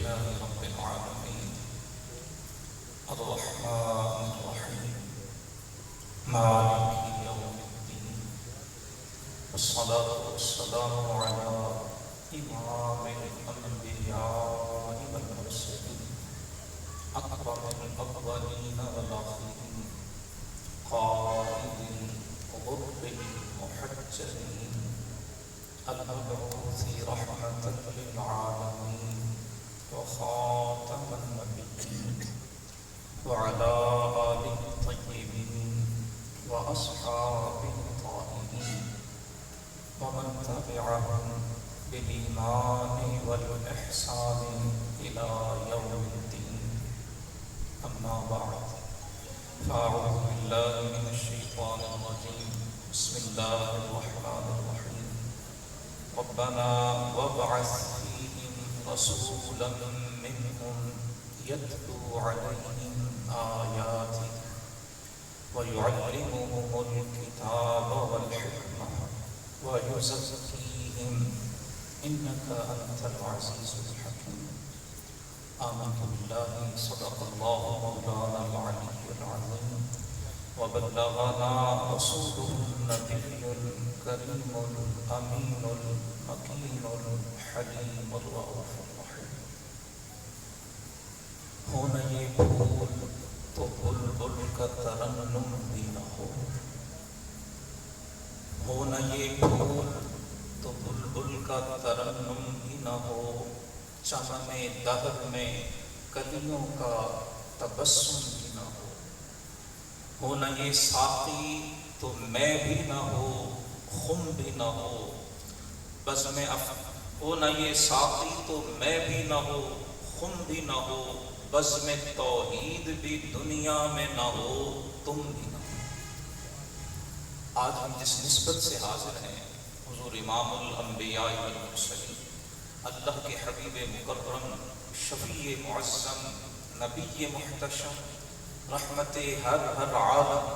لله رب العالمين الرحمن الرحيم مالك يوم الدين والصلاة والسلام على إمام الأنبياء والمرسلين أكرم الأولين والآخرين قائد الغر المحجلين المبعوث رحمة للعالمين وخاتم النبيين وعلى آله الطيبين وأصحابه الطاهرين ومن تبعهم بالإيمان والإحسان إلى يوم الدين. أما بعد فأعوذ بالله من الشيطان الرجيم. بسم الله الرحمن الرحيم. ربنا وابعث فيهم رسولا منهم يتلو عليهم آياتك ويعلمهم الكتاب والحكمة ويزكيهم إنك أنت العزيز الحكيم. آمنت بالله صدق الله مولانا العلي العظيم وبلغنا رسوله النبي الكريم الأمين المكين الحليم الرؤوف الرحيم. ہونا یہ پھول تو بلبل کا ترنم بھی نہ ہو، ہونا یہ پھول تو بلبل کا ترنم بھی نہ ہو، چمن دہر میں کلیوں کا تبسم بھی نہ ہو، ہونا یہ ساقی تو میں بھی نہ ہو، خم بھی نہ ہو، بزم ہونا یہ ساقی تو میں بھی نہ ہو، خم بھی نہ ہو، بزم توحید بھی دنیا میں نہ ہو، تم بھی نہ ہو۔ آج ہم جس نسبت سے حاضر ہیں حضور امام الانبیاء والمرسلین، اللہ کے حبیب مکرم، شفیع معظم، نبی محتشم، رحمت ہر عالم،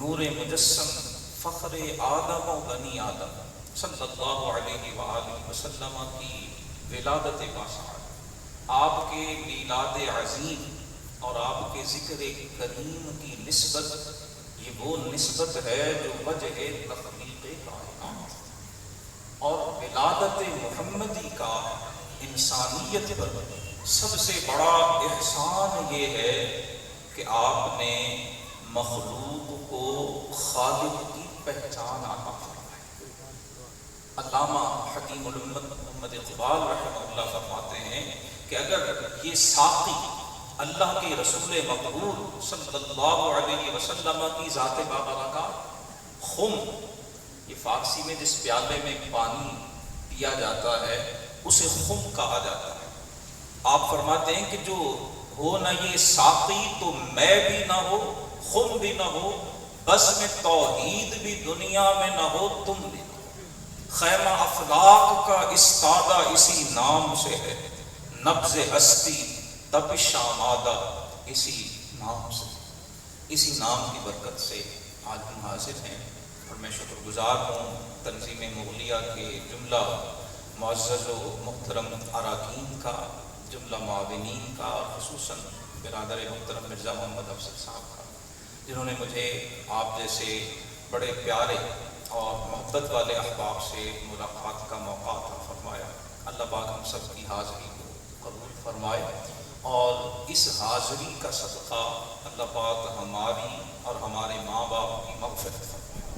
نور مجسم، فخر آدم و بنی آدم صلی اللہ علیہ وآلہ وسلم کی ولادت باسعاد، آپ کے میلاد عظیم اور آپ کے ذکر کریم کی نسبت، یہ وہ نسبت ہے جو وجہ تخلیق کائنات، اور ولادت محمدی کا انسانیت پر سب سے بڑا احسان یہ ہے کہ آپ نے مخلوق کو خالق کی پہچان عطا فرمائی۔ علامہ حکیم الامت محمد اقبال رحمہ اللہ فرماتے ہیں کہ اگر یہ ساقی اللہ کے رسول مقبول صلی اللہ علیہ وسلم کی ذات بابرکات، خم، یہ فارسی میں جس پیالے میں پانی پیا جاتا ہے اسے خم کہا جاتا ہے، آپ فرماتے ہیں کہ جو ہو نہ یہ ساقی تو میں بھی نہ ہو، خم بھی نہ ہو، بس میں توحید بھی دنیا میں نہ ہو، تم بھی نہ ہو۔ خیمہ افلاق کا استادہ اسی نام سے ہے، نبض ہستی تپش آمادہ اسی نام سے، اسی نام کی برکت سے آج ہم حاضر ہیں، اور میں شکر گزار ہوں تنظیم مغلیہ کے جملہ معزز و محترم اراکین کا، جملہ معاونین کا، اور خصوصاً برادر محترم مرزا محمد افضل صاحب کا، جنہوں نے مجھے آپ جیسے بڑے پیارے اور محبت والے احباب سے ملاقات کا موقع عطا فرمایا۔ اللہ پاک ہم سب کی حاضری کو قبول فرمائے، اور اس حاضری کا صدقہ اللہ پاک ہماری اور ہمارے ماں باپ کی مغفرت فرمائے۔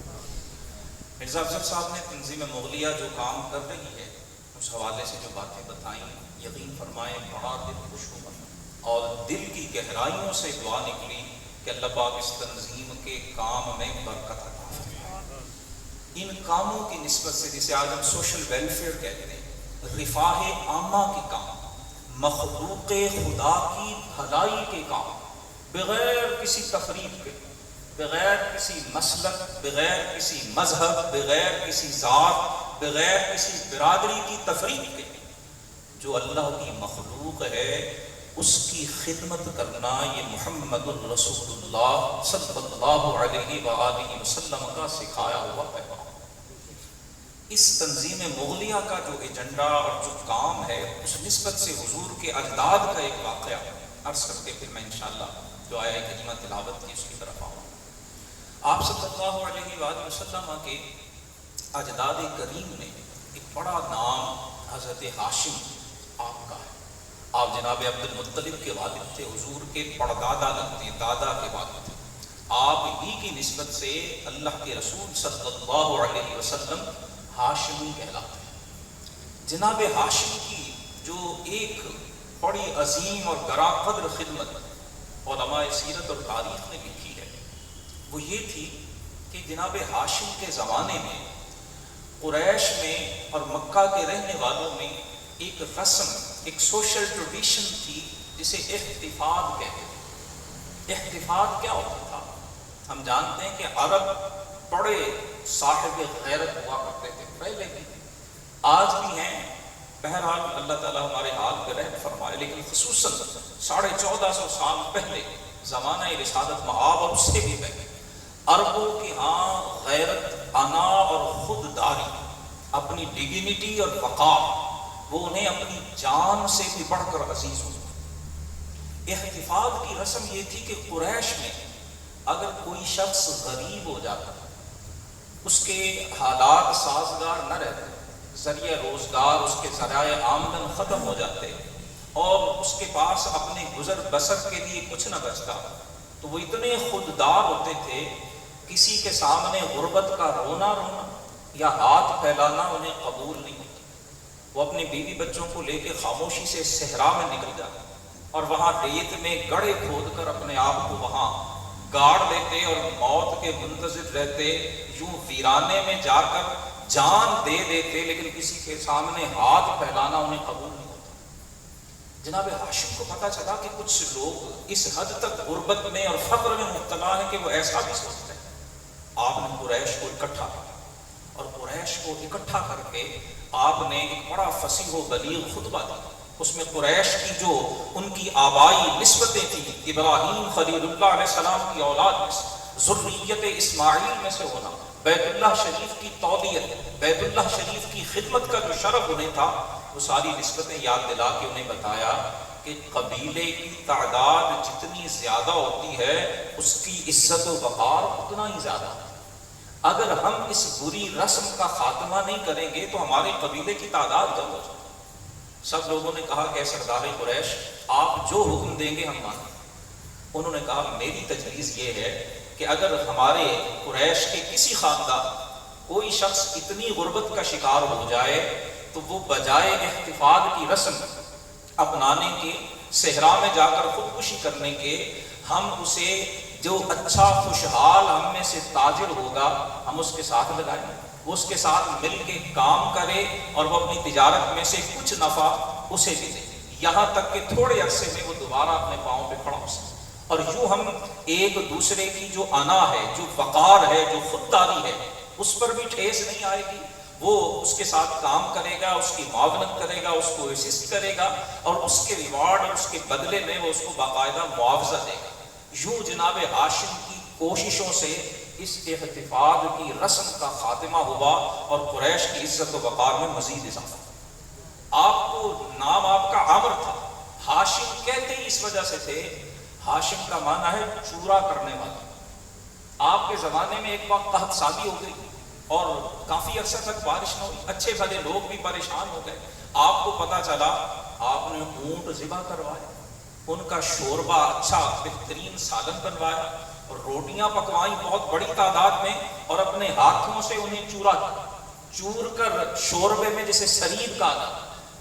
مرزا افضل صاحب نے تنظیم مغلیہ جو کام کر رہی ہے اس حوالے سے جو باتیں بتائیں، یقین فرمائیں بڑا دل خوش ہوا، اور دل کی گہرائیوں سے دعا نکلی کہ اللہ پاک اس تنظیم کے کام میں برکت عطا فرمائے۔ ان کاموں کی نسبت سے جسے آج ہم سوشل ویلفیئر کہتے ہیں، رفاہ عامہ کے کام، مخلوق خدا کی بھلائی کے کام، بغیر کسی تفریق کے، بغیر کسی مسلک، بغیر کسی مذہب، بغیر کسی ذات، بغیر کسی برادری کی تفریق کے، جو اللہ کی مخلوق ہے اس کی خدمت کرنا، یہ محمد الرسول اللہ صلی اللہ علیہ وآلہ وسلم کا سکھایا ہوا پیغام۔ اس تنظیم مغلیہ کا جو ایجنڈا اور جو کام ہے اس نسبت سے حضور کے اجداد کا ایک واقعہ عرض کر کے پھر میں انشاءاللہ جو آیا کریمہ تلاوت کی اس کی طرف آؤں. آپ صلی اللہ علیہ وآلہ وسلم کے اجداد کریم میں ایک بڑا نام حضرت ہاشم آپ کا ہے. آپ جناب عبد المطلب کے والد تھے، حضور کے پردادا لگتے ہیں، دادا کے والد تھے. آپ ہی کی نسبت سے اللہ کے رسول صلی اللہ علیہ وسلم ہاشمی کہلاتے ہیں. جناب ہاشم کی جو ایک بڑی عظیم اور گراں قدر خدمت علماء سیرت اور تاریخ نے لکھی ہے وہ یہ تھی کہ جناب ہاشم کے زمانے میں قریش میں اور مکہ کے رہنے والوں میں ایک رسم، ایک سوشل ٹریڈیشن تھی جسے احتفاظ کہتے تھے. احتفاظ کیا ہوتا تھا؟ ہم جانتے ہیں کہ عرب بڑے صاحب غیرت ہوا کرتے تھے، پہلے بھی آج بھی ہیں. بہرحال اللہ تعالیٰ ہمارے حال پہ رحم فرمائے، لیکن خصوصاً 1450 سال پہلے زمانہ رسالت مآب اور اس سے بھی پہلے عربوں کے ہاں غیرت، انا اور خودداری، اپنی ڈگنیٹی اور وقار، وہ انہیں اپنی جان سے بھی بڑھ کر عزیز ہو. احتفاظ کی رسم یہ تھی کہ قریش میں اگر کوئی شخص غریب ہو جاتا، اس کے حالات سازگار نہ رہتے، ذریعہ روزگار، اس کے ذرائع آمدن ختم ہو جاتے اور اس کے پاس اپنے گزر بسر کے لیے کچھ نہ بچتا، تو وہ اتنے خوددار ہوتے تھے کسی کے سامنے غربت کا رونا یا ہاتھ پھیلانا انہیں قبول نہیں ہوتا. وہ اپنے بیوی بچوں کو لے کے خاموشی سے صحرا میں نکل جاتے اور وہاں ریت میں گڑھے کھود کر اپنے آپ کو وہاں گاڑ لیتے اور موت کے منتظر رہتے، یوں ویرانے میں جا کر جان دے دیتے، لیکن کسی کے سامنے ہاتھ پھیلانا انہیں قبول نہیں ہوتا. جناب ہاشم کو پتا چلا کہ کچھ لوگ اس حد تک غربت میں اور فقر میں مبتلا ہیں کہ وہ ایسا بھی سوچتے ہیں. آپ نے قریش کو اکٹھا کیا اور قریش کو اکٹھا کر کے آپ نے ایک بڑا فصیح و بلیغ خطبہ دیا. اس میں قریش کی جو ان کی آبائی نسبتیں تھیں، ابراہیم خلیل اللہ علیہ السلام کی اولاد میں سے، ذریت اسماعیل میں سے ہونا، بیت اللہ شریف کی تولیت، بیت اللہ شریف کی خدمت کا جو شرف انہیں تھا، وہ ساری نسبتیں یاد دلا کے انہیں بتایا کہ قبیلے کی تعداد جتنی زیادہ ہوتی ہے اس کی عزت و وقار اتنا ہی زیادہ ہے. اگر ہم اس بری رسم کا خاتمہ نہیں کریں گے تو ہمارے قبیلے کی تعداد کم ہو جائے. سب لوگوں نے کہا کہ سردار قریش آپ جو حکم دیں گے ہم مانیں. انہوں نے کہا میری تجویز یہ ہے کہ اگر ہمارے قریش کے کسی خاندان کوئی شخص اتنی غربت کا شکار ہو جائے تو وہ بجائے احتفاظ کی رسم اپنانے کے، صحرا میں جا کر خودکشی کرنے کے، ہم اسے جو اچھا خوشحال ہم میں سے تاجر ہوگا ہم اس کے ساتھ لگائیں، وہ اس کے ساتھ مل کے کام کرے اور وہ اپنی تجارت میں سے کچھ نفع اسے بھی دے، یہاں تک کہ تھوڑے عرصے میں وہ دوبارہ اپنے پاؤں پہ کھڑا ہو سکے. اور یوں ہم ایک دوسرے کی جو انا ہے، جو وقار ہے، جو خودداری ہے، اس پر بھی ٹھیس نہیں آئے گی. وہ اس کے ساتھ کام کرے گا، اس کی معاونت کرے گا، اس کو اسسٹ کرے گا اور اس کے ریوارڈ اور اس کے بدلے میں وہ اس کو باقاعدہ معاوضہ دے گا. یوں جناب ہاشم کی کوششوں سے اس احتفاظ کی رسم کا خاتمہ ہوا اور قریش کی عزت و وقار میں مزید اضافہ. آپ کو نام آپ کا عامر تھا، ہاشم کہتے ہی اس وجہ سے تھے، ہاشم کا معنی ہے چورا کرنے والا. آپ کے زمانے میں ایک وقت قحط سالی ہو گئی اور کافی عرصہ تک بارش نہ ہوئی، اچھے بھلے لوگ بھی پریشان ہو گئے. آپ کو پتا چلا، آپ نے اونٹ ذبح کروائے، ان کا شوربہ اچھا بہترین سالن بنوایا اور روٹیاں پکوائیں بہت بڑی تعداد میں اور اپنے ہاتھوں سے انہیں چور کر شوربے میں جسے سرید کہا،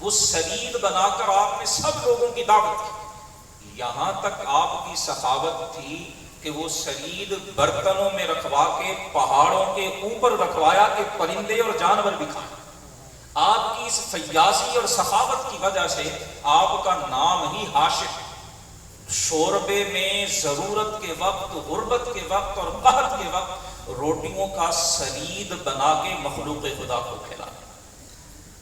وہ سرید بنا کر آپ نے سب لوگوں کی دعوت کی. یہاں تک آپ کی سخاوت تھی کہ وہ سرید برتنوں میں رکھوا کے پہاڑوں کے اوپر رکھوایا کہ پرندے اور جانور بھی کھائیں. آپ کی اس فیاضی اور سخاوت کی وجہ سے آپ کا نام ہی ہاشم. شوربے میں ضرورت کے وقت، غربت کے وقت اور قحط کے وقت روٹیوں کا سرید بنا کے مخلوق خدا کو کھلانا.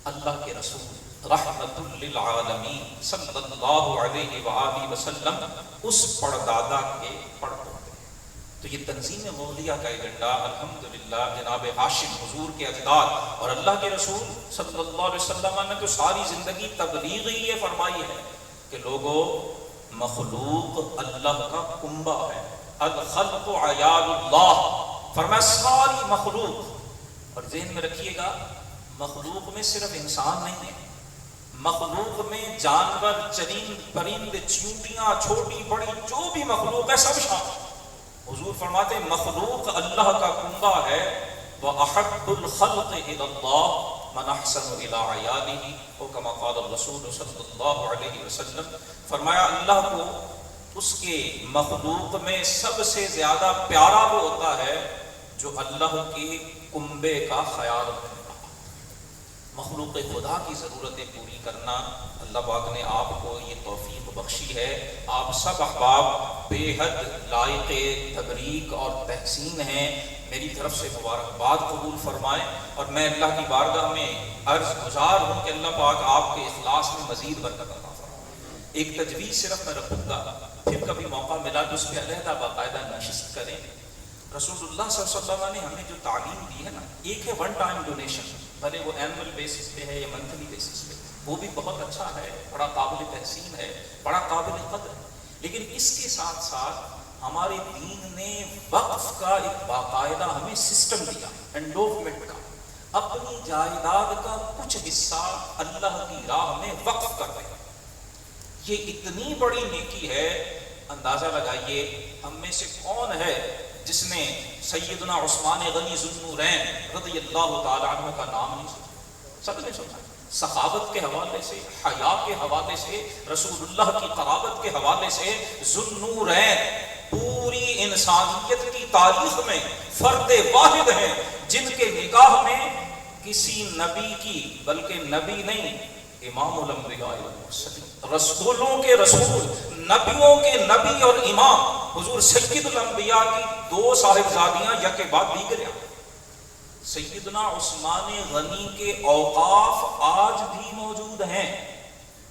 اللہ کے رسول رحمت للعالمین صلی اللہ علیہ وآلہ وسلم اس پردادا کے پڑ ہوتے. تو یہ تنظیم غوثیہ کا ایجنڈا الحمدللہ جناب ہاشم حضور کے اجداد اور اللہ کے رسول صلی اللہ علیہ وسلم نے تو ساری زندگی تبلیغ ہی یہ فرمائی ہے کہ لوگوں مخلوق اللہ کا کنبہ ہے، الخلق عیال اللہ، فرمایا ساری مخلوق، اور ذہن میں رکھیے گا مخلوق میں صرف انسان نہیں ہے، مخلوق میں جانور، چرند، پرند، چیونٹیاں، چھوٹی بڑی جو بھی مخلوق ہے سب شامل۔ حضور فرماتے ہیں مخلوق اللہ کا کنبہ ہے، وَأَحَبُّ الْخَلْقِ إِلَى اللَّهِ مَنْ أَحْسَنُ إِلَىٰ عَيَالِهِ، وہ كما قال الرسول صلی اللہ علیہ وسلم، فرمایا اللہ کو اس کے مخلوق میں سب سے زیادہ پیارا وہ ہوتا ہے جو اللہ کے کنبے کا خیال رکھتا ہے۔ مخلوق خدا کی ضرورتیں پوری کرنا اللہ پاک نے آپ کو یہ توفیق بخشی ہے۔ آپ سب احباب بے حد لائق تبریک اور تحسین ہیں، میری طرف سے مبارکباد قبول فرمائیں، اور میں اللہ کی بارگاہ میں عرض گزار ہوں کہ اللہ پاک آپ کے اخلاص میں مزید برکت عطا فرمائے۔ ایک تجویز صرف میں رکھوں گا، پھر کبھی موقع ملا تو اس پہ علیحدہ باقاعدہ نشست کریں۔ رسول اللہ صلی اللہ علیہ وسلم نے ہمیں جو تعلیم دی ہے نا، ایک ہے ون ٹائم ڈونیشن، بھلے وہ اینول بیسس پہ ہے یا منتھلی بیسس پہ، وہ بھی بہت اچھا ہے، بڑا قابل تحسین ہے، بڑا قابل قدر ہے، لیکن اس کے ساتھ ساتھ ہمارے دین نے وقف کا ایک باقاعدہ ہمیں سسٹم دیا، انڈوومنٹ کا، اپنی جائیداد کا کچھ حصہ اللہ کی راہ میں وقف کر دیں۔ یہ اتنی بڑی نیکی ہے، اندازہ لگائیے ہم میں سے کون ہے جس نے سیدنا عثمان غنی ذو النورین رضی اللہ تعالی عنہ کا نام نہیں سنا؟ سب نے سنا، سخاوت کے حوالے سے، حیا کے حوالے سے، رسول اللہ کی قرابت کے حوالے سے، ذو النورین پوری انسانیت کی تاریخ میں فرد واحد ہیں جن کے نکاح میں کسی نبی کی، بلکہ نبی نہیں، امام الانبیاء والمرسلین، رسولوں کے رسول، نبیوں کے نبی اور امام حضور سید الانبیاء کی دو صاحبزادیاں یک بعد دیگر ہیں۔ سیدنا عثمان غنی کے اوقاف آج بھی موجود ہیں،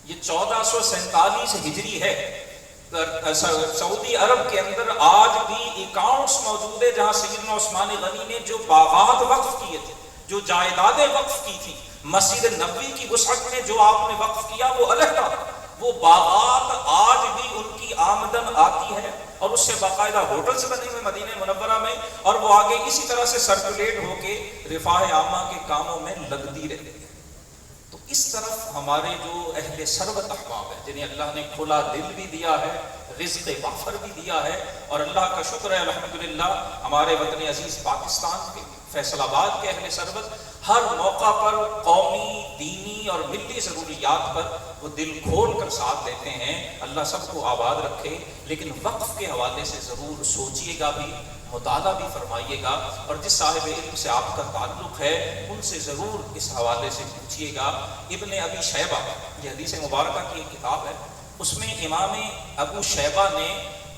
یہ 1447 ہجری ہے، سعودی عرب کے اندر آج بھی اکاؤنٹس موجود ہے جہاں سیدنا عثمان غنی نے جو باغات وقف کیے تھے، جو جائیدادیں وقف کی تھی، مسجد نبوی کی وسعت میں جو آپ نے وقف کیا وہ علیحدہ، وہ باغات آج بھی ان کی آمدن آتی ہے، اور اس سے باقاعدہ ہوٹلز بنے ہوئے مدینہ منورہ میں، اور وہ آگے اسی طرح سے سرکولیٹ ہو کے رفاہ عامہ کے کاموں میں لگتی رہتی ہے۔ تو اس طرف ہمارے جو اہل ثروت احباب ہیں جنہیں اللہ نے کھلا دل بھی دیا ہے، رزق وافر بھی دیا ہے، اور اللہ کا شکر ہے الحمدللہ ہمارے وطن عزیز پاکستان کے فیصل آباد کے اہل ثروت ہر موقع پر قومی، دینی اور ملی ضروریات پر وہ دل کھول کر ساتھ دیتے ہیں۔ اللہ سب کو آباد رکھے، لیکن وقف کے حوالے سے ضرور سوچئے گا بھی، مطالعہ بھی فرمائیے گا، اور جس صاحب علم سے آپ کا تعلق ہے ان سے ضرور اس حوالے سے پوچھیے گا۔ ابن ابی شیبہ، یہ حدیث مبارکہ کی ایک کتاب ہے، اس میں امام ابو شیبہ نے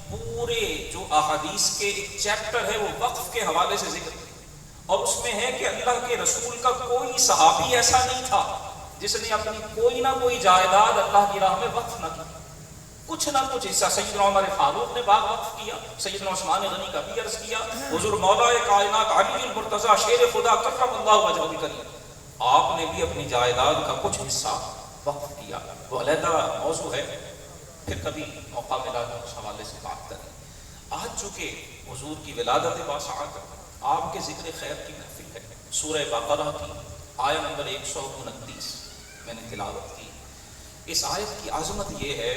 پورے جو احادیث کے ایک چیپٹر ہے وہ وقف کے حوالے سے ذکر کیا، اور اس میں ہے کہ اللہ کے رسول کا کوئی صحابی ایسا نہیں تھا جس نے اپنی کوئی نہ کوئی جائیداد اللہ کی راہ میں وقف نہ کی، کچھ نہ کچھ حصہ۔ سیدنا عمر فاروق نے باغ وقف کیا، سیدنا عثمان غنی کا بھی عرض کیا، حضور مولا کائنات علی المرتضیٰ شیر خدا کرم اللہ وجہہ الکریم، آپ نے بھی اپنی جائیداد کا کچھ حصہ وقف کیا۔ وہ علیحدہ موضوع ہے، پھر کبھی موقع ملا تو اس حوالے سے بات کریں۔ آج چونکہ حضور کی ولادت باسعادت، آپ کے ذکر خیر کی محفل ہے، سورہ بقرہ کی آیت نمبر 129 میں نے تلاوت کی۔ اس آیت کی عظمت یہ ہے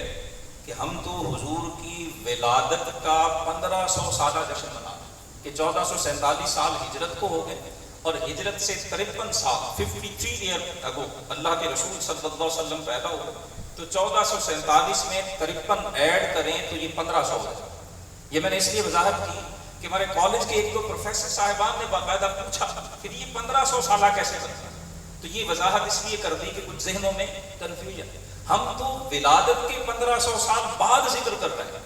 کہ ہم تو حضور کی ولادت کا 1500 سالہ جشن مناتے، کہ 1447 سال ہجرت کو ہو گئے، اور ہجرت سے 53 سال 53 ایئر اگو اللہ کے رسول صلی اللہ علیہ وسلم پیدا ہوئے، تو 1447 میں 53 ایڈ کریں تو یہ 1500 ہو جائے۔ یہ میں نے اس لیے وضاحت کی کہ ہمارے کالج کے ایک دو پروفیسر صاحبان نے باقاعدہ پوچھا پھر یہ 1500 سالہ کیسے بنتا ہے، تو یہ وضاحت اس لیے کر دی کہ کچھ ذہنوں میں کنفیوژن۔ ہم تو ولادت کے 1500 سال بعد ذکر کرتے ہیں۔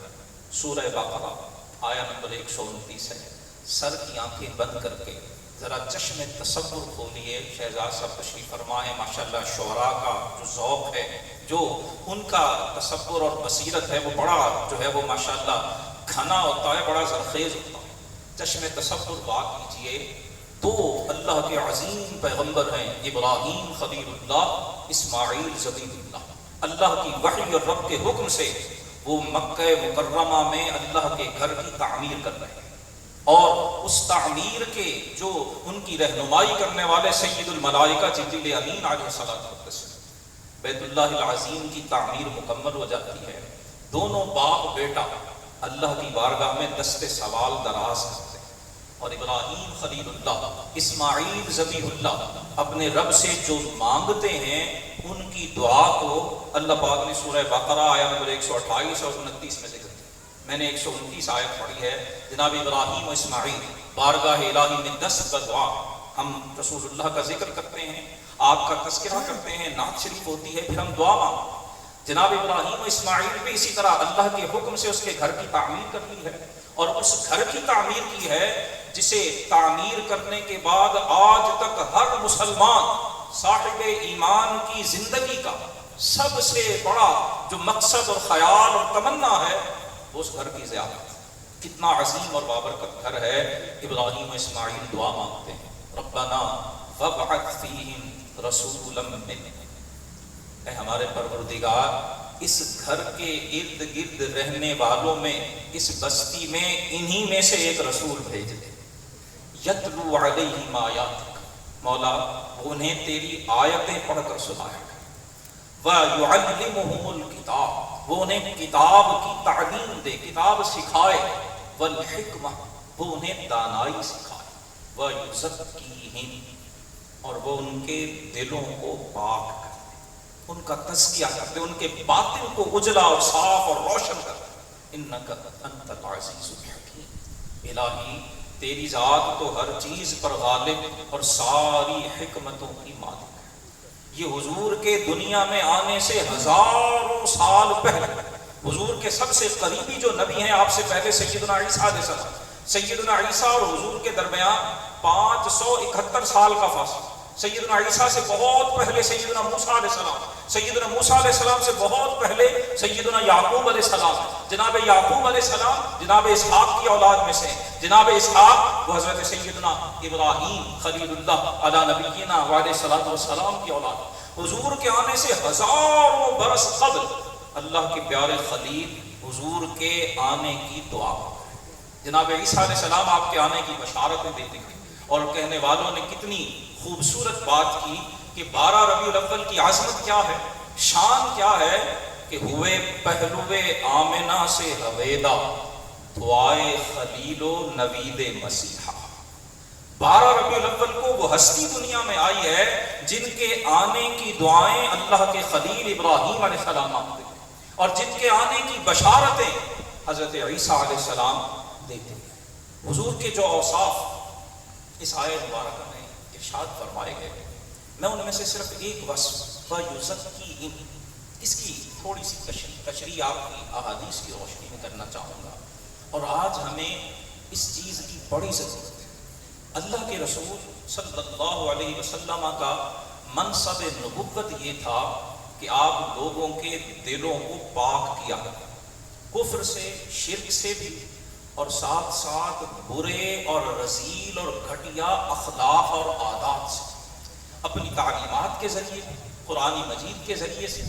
سورہ بقرہ آیا نمبر 129 ہے۔ سر کی آنکھیں بند کر کے ذرا چشم تصور کھولیے، شہزاد صاحب تشریف فرمائے، ماشاءاللہ شعراء کا جو ذوق ہے، جو ان کا تصور اور بصیرت ہے، وہ بڑا جو ہے وہ ماشاءاللہ گھنا ہوتا ہے، بڑا زرخیز ہوتا ہے۔ چشم تصور وا کیجئے تو اللہ کے عظیم پیغمبر ہیں ابراہیم خلیل اللہ، اسماعیل ذبیح اللہ۔ اللہ کی وحی اور رب کے حکم سے وہ مکہ مکرمہ میں اللہ کے گھر کی تعمیر کر رہے ہیں، اور اس تعمیر کے جو ان کی رہنمائی کرنے والے سید الملائکہ جبریل امین علیہ الصلوۃ والتسلیم، بیت اللہ العظیم کی تعمیر مکمل ہو جاتی ہے۔ دونوں باپ بیٹا اللہ کی بارگاہ میں دست سوال دراز کرتے ہیں، اور ابراہیم خلیل اللہ، اسماعیل ذبیح اللہ اپنے رب سے جو مانگتے ہیں ان کی دعا کو اللہ پاک نے سورہ بقرہ آیت نمبر 128 اور 29 میں ذکر کیا۔ میں نے 129 آیت پڑھی ہے، جناب ابراہیم و اسماعیل بارگاہ الہی میں 10 دعا، ہم رسول اللہ کا ذکر کرتے ہیں، آپ کا تذکرہ کرتے ہیں، نعت شریف ہوتی ہے، پھر ہم دعا مانگتے ہیں۔ جناب ابراہیم و اسماعیل بھی اسی طرح اللہ کے حکم سے اس کے گھر کی تعمیر کر لی ہے، اور اس گھر کی تعمیر کی ہے جسے تعمیر کرنے کے بعد آج تک ہر مسلمان صاحب ایمان کی زندگی کا سب سے بڑا جو مقصد اور خیال اور تمنا ہے وہ اس گھر کی زیارت۔ کتنا عظیم اور بابرکت گھر ہے۔ ابراہیم و اسماعیل دعا مانگتے ہیں، ربنا وابعث فیہم رسولا منہم، اے ہمارے پروردگار اس گھر کے ارد گرد رہنے والوں میں، اس بستی میں انہی میں سے ایک رسول بھیج دے، یتلو علیہم آیاتک، مولا انہیں تیری آیتیں پڑھ کر سنائے، وَيُعَلِّمُهُمُ الْكِتَابَ، وہ انہیں کتاب کی تعلیم دے، کتاب سکھائے، وَالْحِکْمَةَ، وہ انہیں دانائی سکھائے، وَيُزَكِّيهِمْ، اور وہ ان کے دلوں کو پاک کرے، ان کا تزکیہ کرتے، ان کے باطن کو اجلا اور صاف اور روشن کرتے۔ انک انت العزیز الحکیم، الہی تیری ذات تو ہر چیز پر غالب اور ساری حکمتوں کی مالک ہے۔ یہ حضور کے دنیا میں آنے سے ہزاروں سال پہلے حضور کے سب سے قریبی جو نبی ہیں آپ سے پہلے سیدنا عیسیٰ علیہ السلام، سیدنا عیسیٰ اور حضور کے درمیان 571 سال کا فاصلہ، سیدنا عیسیٰ سے بہت پہلے سیدنا موسیٰ علیہ السلام، سیدنا موسیٰ علیہ السلام سے بہت پہلے سیدنا یعقوب علیہ السلام، جناب یعقوب علیہ السلام جناب اسحاق کی اولاد میں سے، جناب اسحاق وہ حضرت سیدنا ابراہیم خلیل اللہ علی نبینا وعلیہ الصلوۃ والسلام کی اولاد۔ حضور کے آنے سے ہزاروں برس قبل اللہ کے پیارے خلیل حضور کے آنے کی دعا، جناب عیسیٰ علیہ السلام آپ کے آنے کی بشارتیں دیتے ہیں، اور کہنے والوں نے کتنی خوبصورت بات کی کہ 12 ربیع الاول کی عظمت کیا ہے، شان کیا ہے کہ ہوئے پہلوے آمنہ سے ہویدا دعائے خلیل و نوید مسیحا۔ 12 ربیع الاول کو وہ ہستی دنیا میں آئی ہے جن کے آنے کی دعائیں اللہ کے خلیل ابراہیم علیہ السلام مانگتے ہیں، اور جن کے آنے کی بشارتیں حضرت عیسیٰ علیہ السلام دیتے ہیں۔ حضور کے جو اوصاف اس آیت مبارکہ میں ارشاد فرمائے گئے، میں ان میں سے صرف ایک وصف وَيُزَكِّيهِمْ، اس کی تھوڑی سی تشریح آپ کی احادیث کی روشنی میں کرنا چاہوں گا، اور آج ہمیں اس چیز کی بڑی ضرورت ہے۔ اللہ کے رسول صلی اللہ علیہ وسلم کا منصب نبوت یہ تھا کہ آپ لوگوں کے دلوں کو پاک کیا، کفر سے، شرک سے بھی، اور ساتھ ساتھ برے اور رذیل اور گھٹیا اخلاق اور عادات سے، اپنی تعلیمات کے ذریعے، قرآن مجید کے ذریعے سے،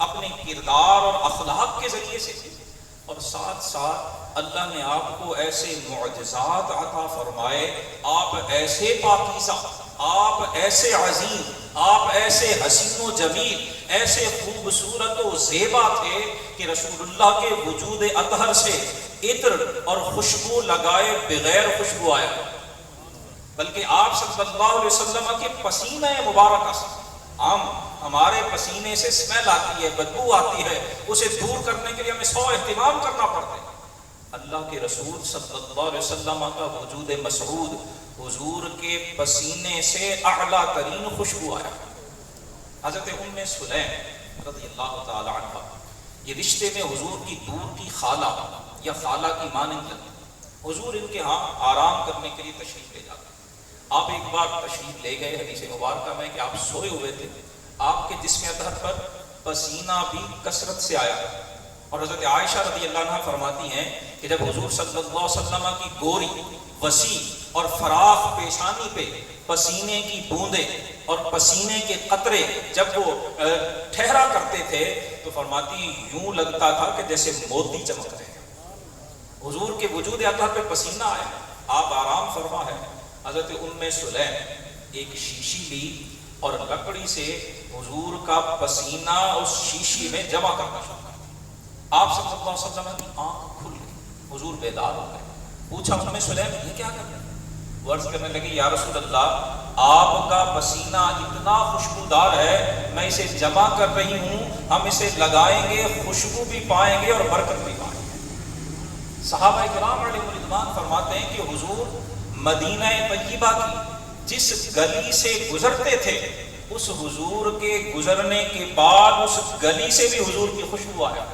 اپنے کردار اور اخلاق کے ذریعے سے، اور ساتھ ساتھ اللہ نے آپ کو ایسے معجزات عطا فرمائے، آپ ایسے پاکیزہ، آپ ایسے عظیم، آپ ایسے حسین و جمیل، ایسے خوبصورت و زیبا تھے کہ رسول اللہ کے وجود اطہر سے عطر اور خوشبو لگائے بغیر خوشبو آیا، بلکہ آپ صلی اللہ علیہ وسلم کے پسینہ مبارکہ سے، ہمارے پسینے سے اسمیل آتی ہے، بدبو آتی ہے، اسے دور کرنے کے لیے ہمیں 100 اہتمام کرنا پڑتا ہے۔ اللہ کے رسول صلی اللہ علیہ وسلم کا وجود مسعود، حضور کے پسینے سے اعلیٰ ترین خوشبو آیا۔ حضرت ام سلیم رضی اللہ تعالی عنہ، یہ رشتے میں حضور کی دور کی خالہ یا خالہ کی مانند لگتی، حضور ان کے ہاں آرام کرنے کے لیے تشریف لے جاتے۔ آپ ایک بار تشریف لے گئے، حدیث مبارکہ میں کہ آپ سوئے ہوئے تھے، آپ کے جسم اطہر پر پسینہ بھی کثرت سے آیا، اور حضرت عائشہ رضی اللہ عنہا فرماتی ہیں کہ جب حضور صلی اللہ علیہ وسلم کی گوری وسیع اور فراخ پیشانی پہ پسینے کی بوندیں اور پسینے کے قطرے جب وہ ٹھہرا کرتے تھے تو فرماتی یوں لگتا تھا کہ جیسے موتی چمک رہے ہیں۔ حضور کے وجود اطہر پہ پسینہ آیا، آپ آرام فرما ہے۔ حضرت ام سلیم ایک شیشی لی اور لکڑی سے حضور کا پسینہ اس شیشی میں جمع کرنا شروع کر۔ آپ صلی اللہ علیہ وسلم کی آنکھ کھل گئی، حضور بیدار ہو گئے۔ پوچھا ام سلیم یہ کیا کر رہے ہیں؟ وہ عرض کرنے لگی یا رسول اللہ آپ کا پسینہ اتنا خوشبودار ہے، میں اسے جمع کر رہی ہوں، ہم اسے لگائیں گے، خوشبو بھی پائیں گے اور برکت بھی پائیں گے۔ صحابہ کرام علیہ رضوان فرماتے ہیں کہ حضور مدینہ طیبہ کی جس گلی سے گزرتے تھے اس حضور کے گزرنے کے بعد اس گلی سے بھی حضور کی خوشبو آیا،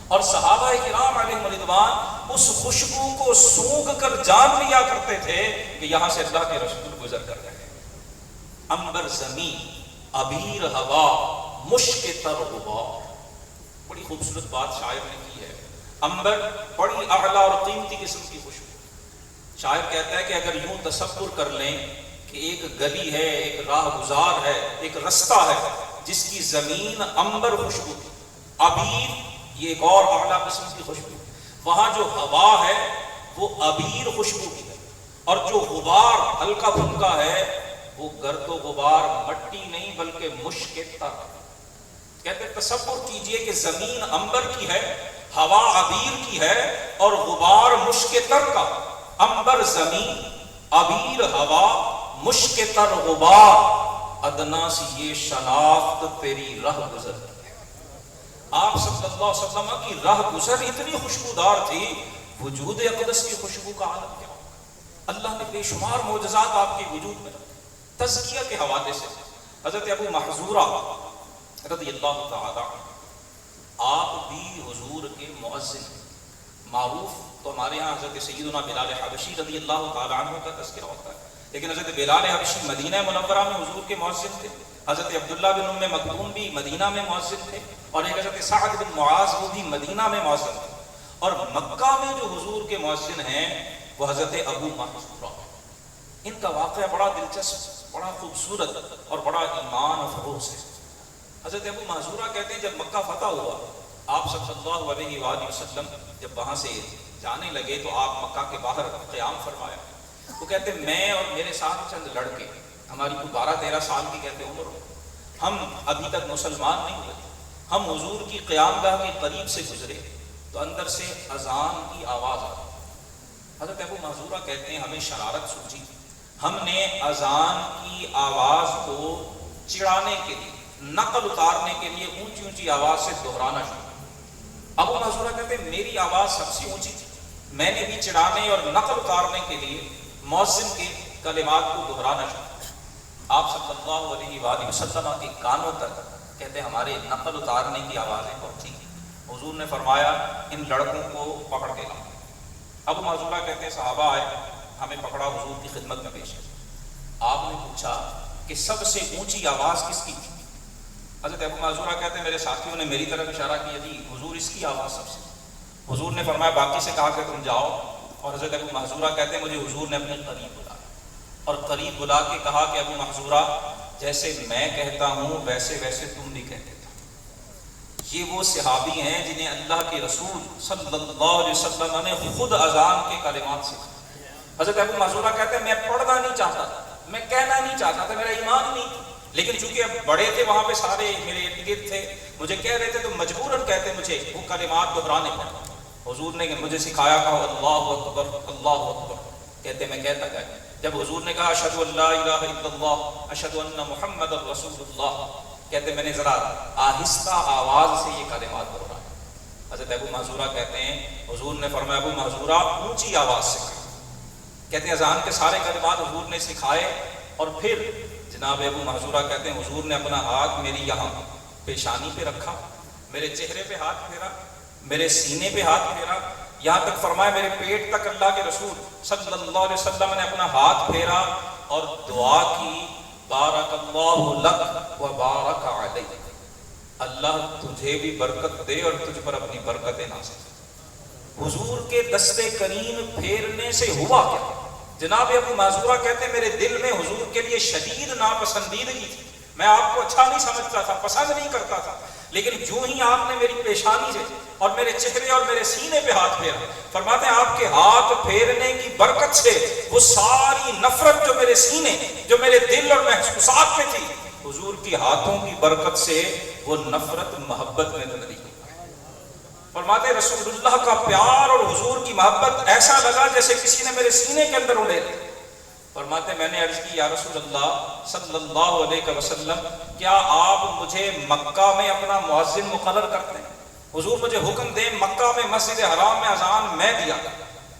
اور صحابہ کرام علیہ رضوان اس خوشبو کو سونگھ کر جان لیا کرتے تھے کہ یہاں سے اللہ کے رسول گزر کر گئے۔ عنبر زمین، ابیر ہوا، مشک تر غبار، بڑی خوبصورت بات شاعر نے کی ہے۔ عنبر بڑی اعلیٰ اور قیمتی قسم کی خوشبو۔ شاعر کہتا ہے کہ اگر یوں تصور کر لیں کہ ایک گلی ہے، ایک راہ گزار ہے، ایک رستہ ہے جس کی زمین عنبر خوشبو، ابیر یہ ایک اور اعلیٰ قسم کی خوشبو، وہاں جو ہوا ہے وہ ابیر خوشبو کی ہے، اور جو غبار ہلکا پھلکا ہے وہ گرد و غبار مٹی نہیں بلکہ مشک تر۔ کہتے تصور کیجئے کہ زمین عنبر کی ہے، ہوا ابیر کی ہے اور غبار مشک تر کا۔ عنبر زمین، ابیر ہوا، مشک تر غبار، ادنا سی یہ شناخت تیری رہ گزر کی ہے۔ آپ صلی اللہ علیہ وسلم کی رہ گزر اتنی خوشبودار تھی، وجود اقدس کی خوشبو کا عالم کیا ہوگا۔ اللہ نے بے شمار معجزات آپ کے وجود میں رکھے۔ تزکیہ کے حوالے سے حضرت ابو محذورہ رضی اللہ تعالی آپ بھی حضور کے مؤذن ہیں۔ معروف تو ہمارے ہاں حضرت سیدنا بلال حبشی رضی اللہ تعالی عنہ کا تذکرہ ہوتا ہے، لیکن حضرت بلال حبشی مدینہ منورہ میں حضور کے مؤذن تھے، حضرت عبداللہ بن ام مکتوم بھی مدینہ میں مؤذن تھے، اور ایک حضرت سعد بن معاذ وہ بھی مدینہ میں مؤذن تھے، اور مکہ میں جو حضور کے مؤذن ہیں وہ حضرت ابو محذورہ۔ ان کا واقعہ بڑا دلچسپ، بڑا خوبصورت اور بڑا ایمان افروز ہے۔ حضرت ابو محذورہ کہتے ہیں جب مکہ فتح ہوا، آپ صلی اللہ علیہ وآلہ وسلم جب وہاں سے جانے لگے تو آپ مکہ کے باہر قیام فرمایا۔ وہ کہتے میں اور میرے ساتھ چند لڑکے، ہماری کوئی 12-13 سال کی کہتے عمر ہو، ہم ابھی تک مسلمان نہیں ہوئے، ہم حضور کی قیام گاہ کے قریب سے گزرے تو اندر سے اذان کی آواز آئی۔ حضرت ابو محذورہ کہتے ہیں ہمیں شرارت سوچی، ہم نے اذان کی آواز کو چڑھانے کے لیے، نقل اتارنے کے لیے اونچی اونچی آواز سے دہرانا شروع۔ ابو محذورہ کہتے ہیں میری آواز سب سے اونچی تھی، میں نے بھی چڑھانے اور نقل اتارنے کے لیے مؤذن کے کلمات کو دہرانا شروع۔ آپ صلی اللہ علیہ وآلہ وسلم کے کانوں تک کہتے ہیں ہمارے نقل اتارنے کی آوازیں پہنچی۔ حضور نے فرمایا ان لڑکوں کو پکڑ کے لاؤ۔ ابو محذورہ کہتے ہیں صحابہ آئے، ہمیں پکڑا، حضور کی خدمت میں پیش کیا۔ آپ نے پوچھا کہ سب سے اونچی آواز کس کی تھی؟ حضرت ابو محذورہ کہتے ہیں میرے ساتھیوں نے میری طرف اشارہ کیا جی حضور اس کی آواز سب سے۔ حضور نے فرمایا باقی سے کہا کہ تم جاؤ، اور حضرت ابو محذورہ کہتے ہیں مجھے حضور نے اپنے قریب بلایا اور قریب بلا کے کہا کہ ابو محذورہ جیسے میں کہتا ہوں ویسے ویسے تم بھی کہتے تھے۔ یہ وہ صحابی ہیں جنہیں اللہ کے رسول صلی اللہ علیہ وسلم نے خود اذان کے کلمات سکھائے۔ حضرت ابو محذورہ کہتے ہیں میں پڑھنا نہیں چاہتا تھا، میں کہنا نہیں چاہتا تھا، میرا ایمان نہیں تھا، لیکن چونکہ اب بڑے تھے وہاں پہ سارے میرے ارد گرد تھے، مجھے کہہ رہے تھے تو مجبوراً کہتے مجھے وہ کلمات دہرانے پڑے۔ حضور نے مجھے سکھایا کہا اللہ اکبر اللہ اکبر، کہتے میں کہتا گیا۔ جب حضور نے کہا اشہد ان لا الہ الا اللہ اشہد ان محمد رسول اللہ، کہتے میں نے ذرا آہستہ آواز سے یہ کلمات دہرائے۔ حضرت ابو محذورہ کہتے ہیں حضور نے فرمایا ابو محذورہ اونچی آواز سے کہا۔ کہتے ہیں اذان کے سارے کلمات حضور نے سکھائے، اور پھر جناب ابو محذورہ کہتے ہیں حضور نے اپنا ہاتھ میری یہاں پیشانی پہ رکھا، میرے چہرے پہ ہاتھ پھیرا، میرے سینے پہ ہاتھ پھیرا، یہاں تک فرمایا میرے پیٹ تک اللہ کے رسول صلی اللہ علیہ وسلم نے اپنا ہاتھ پھیرا اور دعا کی بارک اللہ لک و بارک علیک، اللہ تجھے بھی برکت دے اور تجھ پر اپنی برکتیں نازل۔ حضور کے دستے کریم پھیرنے سے ہوا کیا؟ جناب ابو معذورہ کہتے ہیں میرے دل میں حضور کے لیے شدید ناپسندیدگی تھی، میں آپ کو اچھا نہیں سمجھتا تھا، پسند نہیں کرتا تھا، لیکن جو ہی آپ نے میری پیشانی سے اور میرے چہرے اور میرے سینے پہ ہاتھ پھیرا، فرماتے ہیں آپ کے ہاتھ پھیرنے کی برکت سے وہ ساری نفرت جو میرے سینے، جو میرے دل اور محسوسات میں تھی، حضور کی ہاتھوں کی برکت سے وہ نفرت محبت میں تبدیل ہوئی۔ فرماتے رسول اللہ کا پیار اور حضور کی محبت ایسا لگا جیسے کسی نے میرے سینے کے اندر اڑے لی۔ فرماتے میں نے عرض کی یا رسول اللہ صلی اللہ علیہ وسلم کیا آپ مجھے مکہ میں اپنا مؤذن مقرر کرتے ہیں؟ حضور مجھے حکم دیں مکہ میں مسجد حرام میں اذان میں دیا۔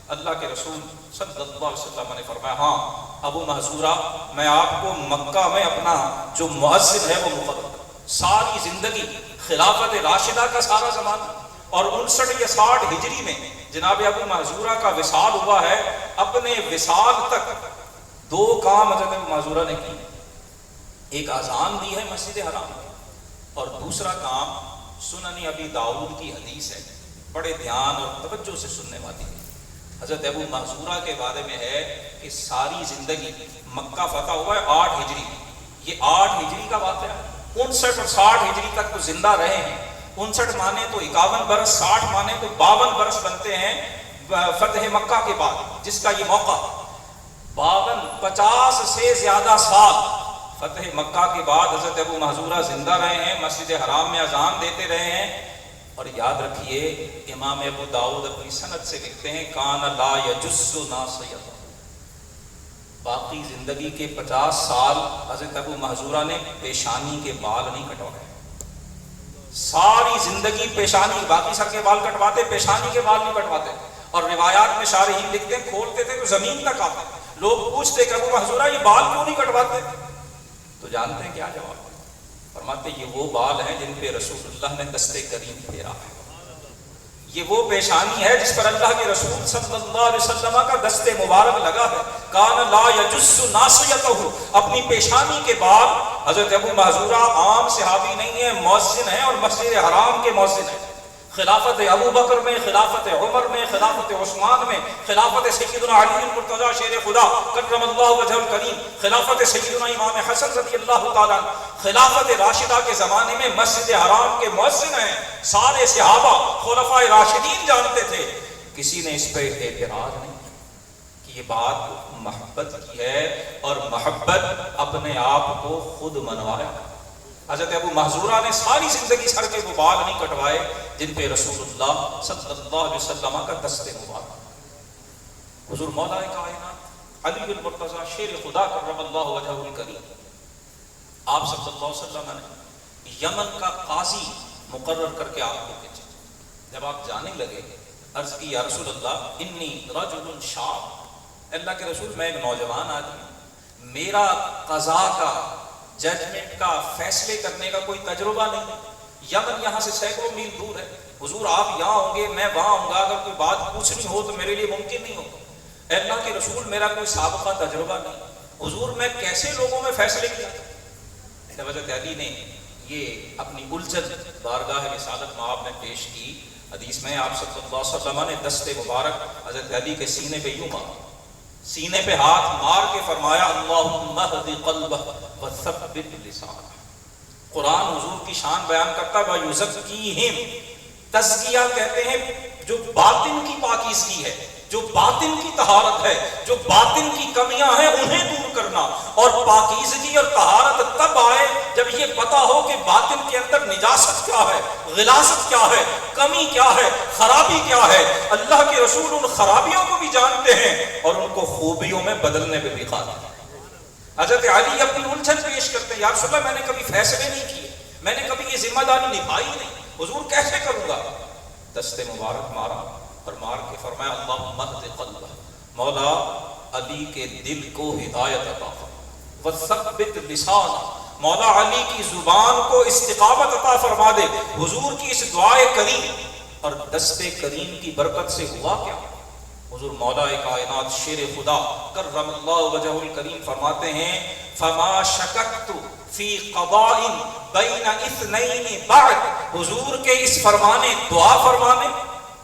اللہ کے رسول صلی اللہ علیہ وسلم نے فرمایا ہاں ابو محذورہ میں آپ کو مکہ میں اپنا جو مؤذن ہے وہ مقرر کرتا۔ ساری زندگی خلافت راشدہ کا سارا زمانہ اور 59 یا 60 ہجری میں جناب ابو محذورہ کا وصال ہوا ہے، اپنے وصال تک 2 کام حضرت ابو محذورہ نے کی، ایک اذان دی ہے مسجد حرام اور دوسرا کام سنن ابی داؤد کی حدیث ہے، بڑے دھیان اور توجہ سے سننے والی ہے۔ حضرت ابو محذورہ کے بارے میں ہے کہ ساری زندگی مکہ فتح ہوا ہے 8 ہجری، یہ 8 ہجری کا واقعہ ہے، 59 اور 60 ہجری تک تو زندہ رہے ہیں، 59 مانے تو 51 برس، 60 مانے تو 52 برس بنتے ہیں فتح مکہ کے بعد، جس کا یہ موقع 50 سے زیادہ سال فتح مکہ کے بعد حضرت ابو محذورہ زندہ رہے ہیں، مسجد حرام میں اذان دیتے رہے ہیں۔ اور یاد رکھیے امام ابو داؤد اپنی سند سے لکھتے ہیں کان لا یجس ناصیۃ، باقی زندگی کے 50 سال حضرت ابو محذورہ نے پیشانی کے بال نہیں کٹوائے، ساری زندگی پیشانی، باقی سر کے بال کٹواتے، پیشانی کے بال نہیں کٹواتے۔ اور روایات میں شارحین لکھتے ہیں کھولتے تھے تو زمین تک آتے، لوگ پوچھتے کہ ابو محذورہ یہ بال کیوں نہیں کٹواتے؟ تو جانتے ہیں کیا جواب؟ فرماتے یہ وہ بال ہیں جن پہ رسول اللہ نے دستے کریم پھیرا ہے، یہ وہ پیشانی ہے جس پر اللہ کے رسول صلی اللہ علیہ وسلم کا دستے مبارک لگا ہے۔ کان لا یجس ناصیتہ، اپنی پیشانی کے بعد حضرت ابو محذورہ عام صحابی نہیں ہے، مؤذن ہیں اور مسجد حرام کے مؤذن ہیں۔ خلافت ابو بکر میں، خلافت عمر میں، خلافت عثمان میں، خلافت سیدنا علی المرتضی شیر خدا کرم اللہ وجہ الکریم، خلافت سیدنا امام حسن رضی اللہ تعالیٰ، خلافت راشدہ کے زمانے میں مسجد حرام کے مؤذن ہیں۔ سارے صحابہ خلفائے راشدین جانتے تھے، کسی نے اس پہ اعتراض نہیں کہ یہ بات محبت کی ہے اور محبت اپنے آپ کو خود منوایا۔ حضرت ابو محذورہ نے ساری زندگی سر کے وہ بال نہیں کٹوائے جن پہ رسول اللہ صلی اللہ علیہ وسلم کا دستے مبارک۔ حضور مولا کائنات علی المرتضی شیر خدا کرم اللہ وجہ الکریم، آپ صلی اللہ علیہ وسلم نے یمن کا قاضی مقرر کر کے آپ کو بھیجا۔ جب آپ جانے لگے عرض کی یا رسول اللہ انی رجل شاب، اللہ کے رسول میں ایک نوجوان آدمی، میرا قضا کا، ججمنٹ کا، فیصلے کرنے کا کوئی تجربہ نہیں، یمن یہاں سے سینکڑوں میل دور ہے، حضور آپ یہاں ہوں گے میں وہاں ہوں گا، اگر کوئی بات پوچھنی ہو تو میرے لیے ممکن نہیں ہوگا، اللہ کے رسول میرا کوئی سابقہ تجربہ نہیں، حضور میں کیسے لوگوں میں فیصلے کیا؟ حضرت علی نے یہ اپنی الجھن بارگاہ رسالت مآب میں پیش کی۔ حدیث میں آپ صلی اللہ علیہ وسلم نے دستے مبارک حضرت علی کے سینے پہ یوں مارا، سینے پہ ہاتھ مار کے فرمایا اللہم اہد قلبہ وثبت لسانہ۔ قرآن حضور کی شان بیان کرتا ہے وَيُزَكِّيهِمْ، تزکیہ کہتے ہیں جو باطن کی پاکیزگی ہے، جو باطن کی طہارت ہے، جو باطن کی کمیاں ہیں انہیں دور کرنا، اور پاکیزگی اور طہارت تب آئے جب یہ پتا ہو کہ باطن کے اندر نجاست کیا ہے، غلاظت کیا ہے، کمی کیا ہے، خرابی کیا ہے۔ اللہ کے رسول ان خرابیوں کو بھی جانتے ہیں اور ان کو خوبیوں میں بدلنے پہ بھی قادر ہیں۔ حضرت علی اپنی الجھن پیش کرتے ہیں یا رسول اللہ میں نے کبھی فیصلے نہیں کیے، میں نے کبھی یہ ذمہ داری نبھائی نہیں، حضور کیسے کروں گا؟ دستے مبارک مارا اور مار کے فرمایا اللہم اہد قلبہ، مولا علی کے دل کو ہدایت عطا فرما، وثبت لسانہ، مولا علی کی زبان کو استقامت عطا فرما دے۔ حضور کی اس دعائے کریم اور دستے کریم کی برکت سے ہوا کیا؟ حضور مولا کائنات شیر خدا کرم اللہ وجہ الکریم فرماتے ہیں فما شککت فی قضاء بین اثنین بعد، حضور کے اس فرمانے دعا فرمانے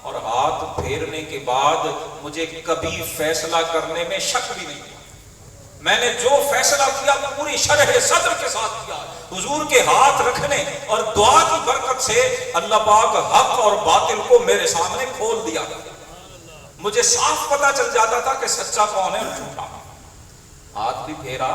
اور ہاتھ پھیرنے کے بعد مجھے کبھی فیصلہ کرنے میں شک بھی نہیں ہوا۔ میں نے جو فیصلہ کیا پوری شرح صدر کے ساتھ کیا، حضور کے ہاتھ رکھنے اور دعا کی برکت سے اللہ پاک حق اور باطل کو میرے سامنے کھول دیا، مجھے صاف پتہ چل جاتا تھا کہ سچا کون ہے اور جھوٹا۔ ہاتھ بھی پھیرا،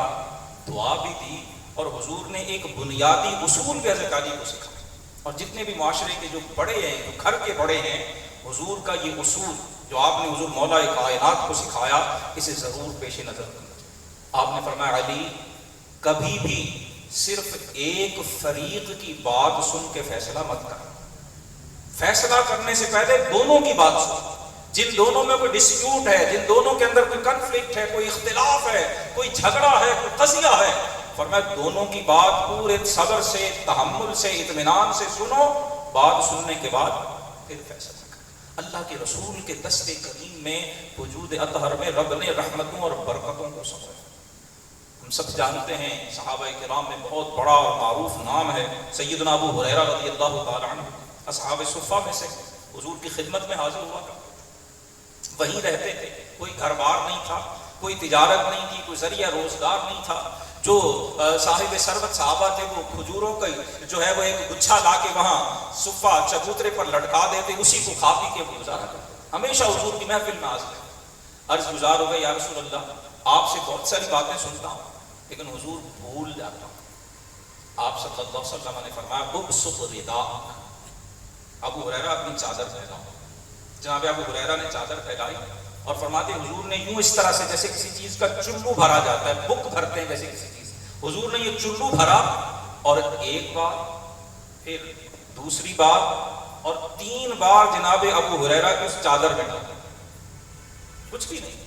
دعا بھی دی، اور حضور نے ایک بنیادی اصول بھی حضرت علی کو سکھایا، اور جتنے بھی معاشرے کے جو بڑے ہیں، جو گھر کے بڑے ہیں، حضور کا یہ اصول جو آپ نے حضور مولا کائنات کو سکھایا، اسے ضرور پیش نظر رکھنا۔ آپ نے فرمایا علی کبھی بھی صرف ایک فریق کی بات سن کے فیصلہ مت کر، فیصلہ کرنے سے پہلے دونوں کی بات سن، جن دونوں میں کوئی ڈسپیوٹ ہے، جن دونوں کے اندر کوئی کنفلکٹ ہے، کوئی اختلاف ہے، کوئی جھگڑا ہے، کوئی قضیہ ہے، فرمایا دونوں کی بات پورے صبر سے، تحمل سے، اطمینان سے سنو، بات سننے کے بعد پھر فیصلہ کرو۔ اللہ کے رسول کے دست کریم میں وجود اطہر میں رب نے رحمتوں اور برکتوں کو سمجھا۔ ہم سب جانتے ہیں صحابہ کرام میں بہت بڑا اور معروف نام ہے سیدنا ابو ہریرہ رضی اللہ تعالی عنہ، اصحاب صفہ میں سے، حضور کی خدمت میں حاضر ہوا کرتے، وہیں رہتے تھے، کوئی گھر بار نہیں تھا، کوئی تجارت نہیں تھی، کوئی ذریعہ روزگار نہیں تھا۔ جو صاحب ثروت صحابہ تھے وہ کھجوروں کا جو ہے وہ ایک گچھا لا کے وہاں صفہ چبوترے پر لٹکا دیتے، اسی کو کھا پی کے گزارا کرتے، ہمیشہ حضور کی محفل میں حاضر۔ عرض گزار ہو گئے یا رسول اللہ آپ سے بہت ساری باتیں سنتا ہوں لیکن حضور بھول جاتا ہوں۔ آپ صلی اللہ علیہ وسلم نے فرمایا ابسط رداءک، ابو ہریرہ اپنی چادر پھیلاؤ۔ جناب ابو ہریرہ نے چادر پھیلائی اور فرماتے حضور نے یوں اس طرح سے جیسے کسی چیز کا چلو بھرا جاتا ہے، بک بھرتے ہیں جیسے کسی چیز، حضور نے یہ چلو بھرا اور ایک بار، پھر دوسری بار اور 3 بار جناب ابو ہریرہ کی اس چادر میں ڈالا، کچھ بھی نہیں۔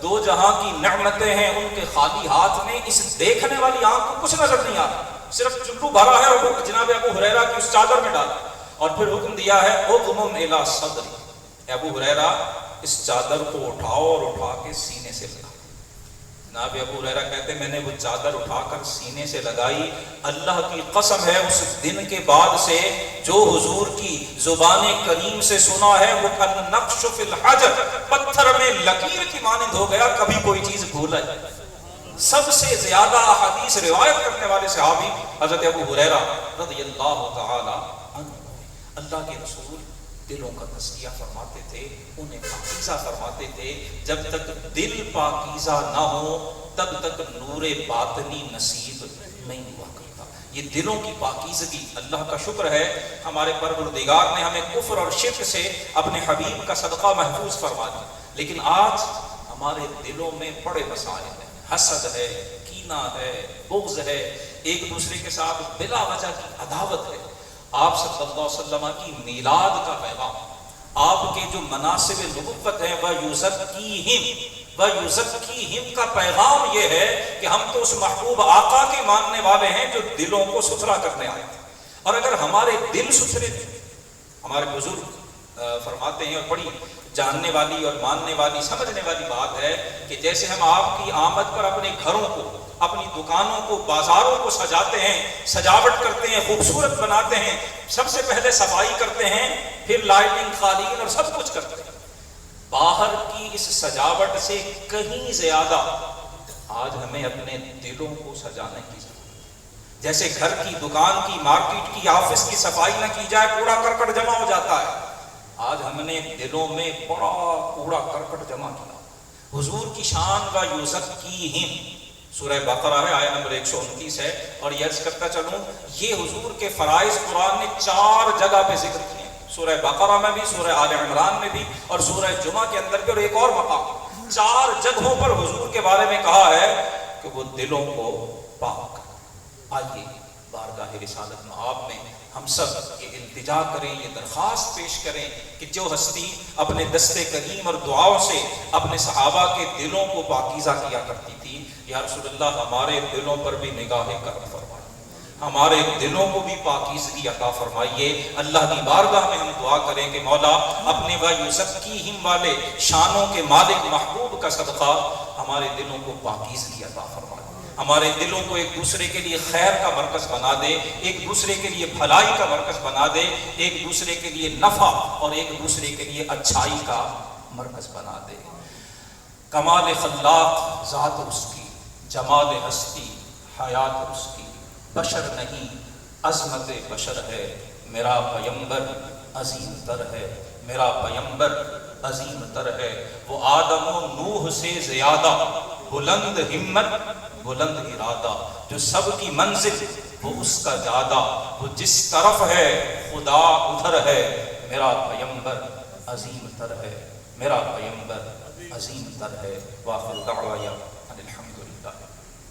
دو جہاں کی نعمتیں ہیں ان کے خالی ہاتھ میں اس دیکھنے والی آنکھ کو کچھ نظر نہیں آتا، صرف چلو بھرا ہے اور جناب ابو ہریرہ کی اس چادر میں ڈالا، اور پھر حکم دیا ہے اضمم الی صدری، ابو ہریرہ اس چادر کو اٹھاؤ اور اٹھا کے سینے سے لگا۔ جناب ابو ہریرہ کہتے میں نے وہ چادر اٹھا کر سینے سے لگائی، اللہ کی قسم ہے اس دن کے بعد سے جو حضور کی زبان کریم سے سنا ہے وہ النقش فی الحجر، پتھر میں لکیر کی مانند ہو گیا، کبھی کوئی چیز بھولا جائے۔ سب سے زیادہ احادیث روایت کرنے والے صحابی حضرت ابو ہریرہ رضی اللہ تعالی عنہ۔ اللہ کے رسول دلوں کا تزکیہ فرماتے تھے، انہیں پاکیزہ فرماتے تھے، جب تک دل پاکیزہ نہ ہو تب تک نور باطنی نصیب نہیں ہوا کرتا۔ یہ دلوں کی پاکیزگی، اللہ کا شکر ہے ہمارے پروردگار نے ہمیں کفر اور شرک سے اپنے حبیب کا صدقہ محفوظ فرما دیا، لیکن آج ہمارے دلوں میں بڑے مسائل ہیں، حسد ہے، کینہ ہے، بغض ہے، ایک دوسرے کے ساتھ بلا وجہ کی عداوت ہے۔ آپ صلی اللہ علیہ وسلم کی میلاد کا پیغام، آپ کے جو مناسب نبوت ہیں وَيُزَكِّيهِمْ کا پیغام یہ ہے کہ ہم تو اس محبوب آقا کے ماننے والے ہیں جو دلوں کو ستھرا کرنے آئے تھے، اور اگر ہمارے دل ستھرے تھے، ہمارے بزرگ فرماتے ہیں، اور بڑی جاننے والی اور ماننے والی سمجھنے والی بات ہے کہ جیسے ہم آپ کی آمد پر اپنے گھروں کو، اپنی دکانوں کو، بازاروں کو سجاتے ہیں، سجاوٹ کرتے ہیں، خوبصورت بناتے ہیں، سب سے پہلے صفائی کرتے ہیں، پھر لائٹنگ، قالین اور سب کچھ کرتے ہیں، باہر کی اس سجاوٹ سے کہیں زیادہ آج ہمیں اپنے دلوں کو سجانے کی ضرورت ہے۔ جیسے گھر کی، دکان کی، مارکیٹ کی، آفس کی صفائی نہ کی جائے کوڑا کرکٹ جمع ہو جاتا ہے، آج ہم نے دلوں میں بڑا کوڑا کرکٹ جمع کیا۔ حضور کی شان وَيُزَكِّيهِمْ سورہ بقرہ ہے، آیت نمبر 129 ہے، اور یہ عرض کرتا چلوں یہ حضور کے فرائض قرآن نے 4 جگہ پہ ذکر کیے، سورہ بقرہ میں بھی، سورہ آل عمران میں بھی، اور سورہ جمعہ کے اندر بھی، اور ایک اور مقام 4 جگہوں پر حضور کے بارے میں کہا ہے کہ وہ دلوں کو پاک۔ آئیے بارگاہ رسالت مآب میں ہم سب یہ التجا کریں، یہ درخواست پیش کریں کہ جو ہستی اپنے دست کریم اور دعاؤں سے اپنے صحابہ کے دلوں کو پاکیزہ کیا کرتی تھی، یا رسول اللہ ہمارے دلوں پر بھی نگاہ کرم فرمائے، ہمارے دلوں کو بھی پاکیزگی عطا فرمائیے۔ اللہ کی بارگاہ میں ہم دعا کریں کہ مولا اپنے وَيُزَكِّيهِمْ والے شانوں کے مالک محبوب کا صدقہ ہمارے دلوں کو پاکیزگی عطا فرمائے، ہمارے دلوں کو ایک دوسرے کے لیے خیر کا مرکز بنا دے، ایک دوسرے کے لیے بھلائی کا مرکز بنا دے، ایک دوسرے کے لیے نفع اور ایک دوسرے کے لیے اچھائی کا مرکز بنا دے۔ کمال خلاق ذات اس کی، جمال ہستی حیات اس کی، بشر نہیں عظمت بشر ہے، میرا پیمبر عظیم تر ہے، میرا پیمبر عظیم تر ہے۔ وہ آدم و نوح سے زیادہ بلند ہمت بلند ارادہ، جو سب کی منزل وہ اس کا جادہ، وہ جس طرف ہے خدا ادھر ہے، میرا پیمبر عظیم تر ہے، میرا پیمبر عظیم تر ہے۔ وآخر دعوایا